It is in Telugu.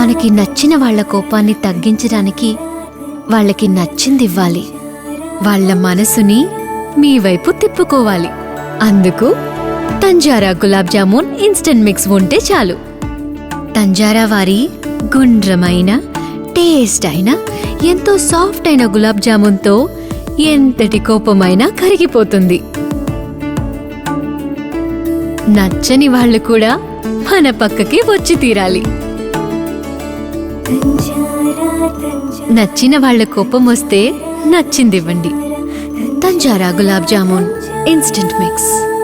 మనకి నచ్చిన వాళ్ళ కోపాన్ని తగ్గించడానికి వాళ్ళకి నచ్చిందివ్వాలి. వాళ్ళ మనసుని మీ వైపు తిప్పుకోవాలి. అందుకు తంజారా గులాబ్ జామున్ ఇన్స్టెంట్ మిక్స్ ఉంటే చాలు. తంజారా వారి గుండ్రమైన, టేస్ట్ అయిన, ఎంతో సాఫ్ట్ అయిన గులాబ్ జామున్తో ఎంతటి కోపమైనా కరిగిపోతుంది. నచ్చని వాళ్ళు కూడా మన పక్కకి వచ్చి తీరాలి. నచ్చిన వాళ్ళ కోపం వస్తే నచ్చిందివ్వండి. తంజారా గులాబ్ జామున్ ఇన్స్టెంట్ మిక్స్.